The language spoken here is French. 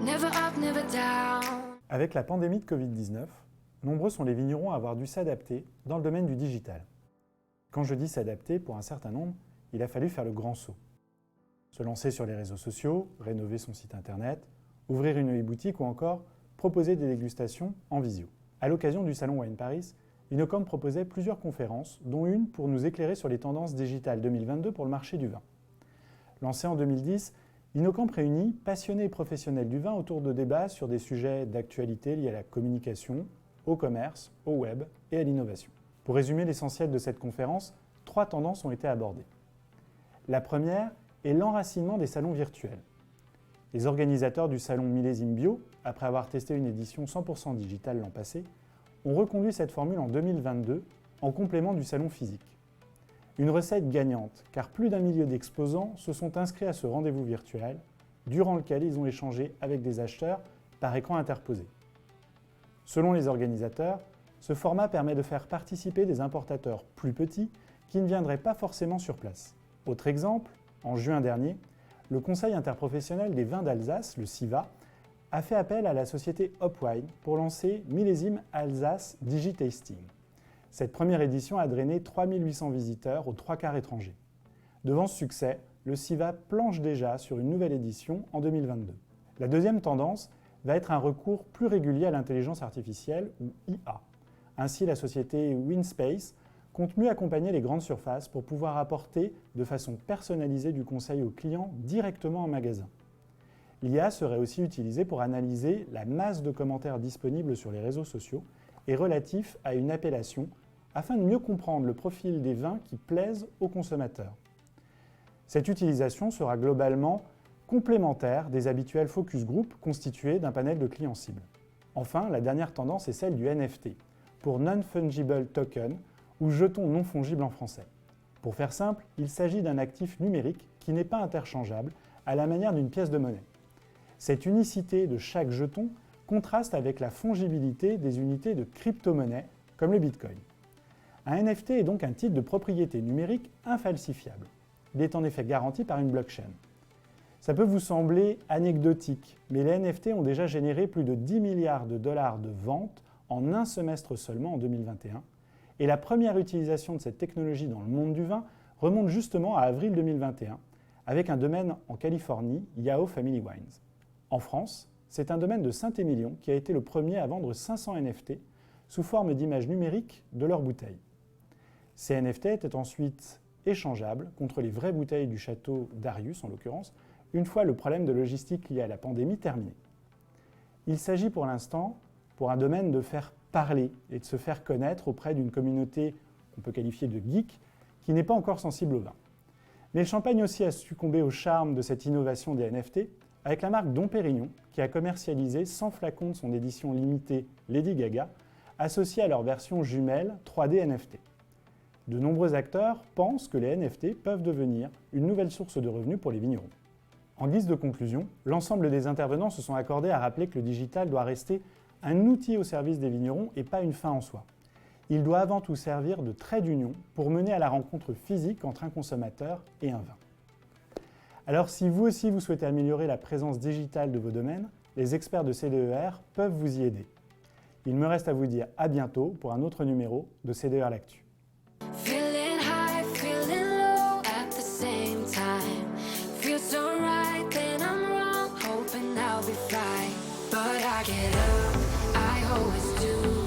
Never up, never down. Avec la pandémie de Covid-19, nombreux sont les vignerons à avoir dû s'adapter dans le domaine du digital. Quand je dis s'adapter, pour un certain nombre, il a fallu faire le grand saut. Se lancer sur les réseaux sociaux, rénover son site internet, ouvrir une e-boutique ou encore proposer des dégustations en visio. À l'occasion du salon Wine Paris, Innocom proposait plusieurs conférences, dont une pour nous éclairer sur les tendances digitales 2022 pour le marché du vin. Lancé en 2010, Innocamp réunit passionnés et professionnels du vin autour de débats sur des sujets d'actualité liés à la communication, au commerce, au web et à l'innovation. Pour résumer l'essentiel de cette conférence, 3 tendances ont été abordées. La première est l'enracinement des salons virtuels. Les organisateurs du salon Millésime Bio, après avoir testé une édition 100% digitale l'an passé, ont reconduit cette formule en 2022 en complément du salon physique. Une recette gagnante, car plus d'1 millier d'exposants se sont inscrits à ce rendez-vous virtuel, durant lequel ils ont échangé avec des acheteurs par écran interposé. Selon les organisateurs, ce format permet de faire participer des importateurs plus petits qui ne viendraient pas forcément sur place. Autre exemple, en juin dernier, le Conseil interprofessionnel des vins d'Alsace, le CIVA, a fait appel à la société Hopwine pour lancer Millésime Alsace Digitasting. Cette première édition a drainé 3800 visiteurs aux 3/4 étrangers. Devant ce succès, le CIVA planche déjà sur une nouvelle édition en 2022. La deuxième tendance va être un recours plus régulier à l'intelligence artificielle ou IA. Ainsi, la société Winspace compte mieux accompagner les grandes surfaces pour pouvoir apporter de façon personnalisée du conseil aux clients directement en magasin. L'IA serait aussi utilisée pour analyser la masse de commentaires disponibles sur les réseaux sociaux et relatifs à une appellation afin de mieux comprendre le profil des vins qui plaisent aux consommateurs. Cette utilisation sera globalement complémentaire des habituels focus group constitués d'un panel de clients cibles. Enfin, la dernière tendance est celle du NFT, pour Non-Fungible Token ou jeton non fongible en français. Pour faire simple, il s'agit d'un actif numérique qui n'est pas interchangeable à la manière d'une pièce de monnaie. Cette unicité de chaque jeton contraste avec la fongibilité des unités de crypto-monnaie comme le Bitcoin. Un NFT est donc un titre de propriété numérique infalsifiable. Il est en effet garanti par une blockchain. Ça peut vous sembler anecdotique, mais les NFT ont déjà généré plus de 10 milliards de dollars de ventes en un semestre seulement en 2021, et la première utilisation de cette technologie dans le monde du vin remonte justement à avril 2021, avec un domaine en Californie, Yao Family Wines. En France, c'est un domaine de Saint-Émilion qui a été le premier à vendre 500 NFT sous forme d'images numériques de leurs bouteilles. Ces NFT étaient ensuite échangeables contre les vraies bouteilles du château d'Arius en l'occurrence, une fois le problème de logistique lié à la pandémie terminé. Il s'agit pour l'instant pour un domaine de faire parler et de se faire connaître auprès d'une communauté qu'on peut qualifier de geek qui n'est pas encore sensible au vin. Mais le champagne aussi a succombé au charme de cette innovation des NFT avec la marque Dom Pérignon qui a commercialisé 100 flacons de son édition limitée Lady Gaga associés à leur version jumelle 3D NFT. De nombreux acteurs pensent que les NFT peuvent devenir une nouvelle source de revenus pour les vignerons. En guise de conclusion, l'ensemble des intervenants se sont accordés à rappeler que le digital doit rester un outil au service des vignerons et pas une fin en soi. Il doit avant tout servir de trait d'union pour mener à la rencontre physique entre un consommateur et un vin. Alors si vous aussi vous souhaitez améliorer la présence digitale de vos domaines, les experts de CDER peuvent vous y aider. Il me reste à vous dire à bientôt pour un autre numéro de CDER L'Actu. Feeling high, feeling low at the same time. Feels so right, then I'm wrong, hoping I'll be fine. But I get up, I always do.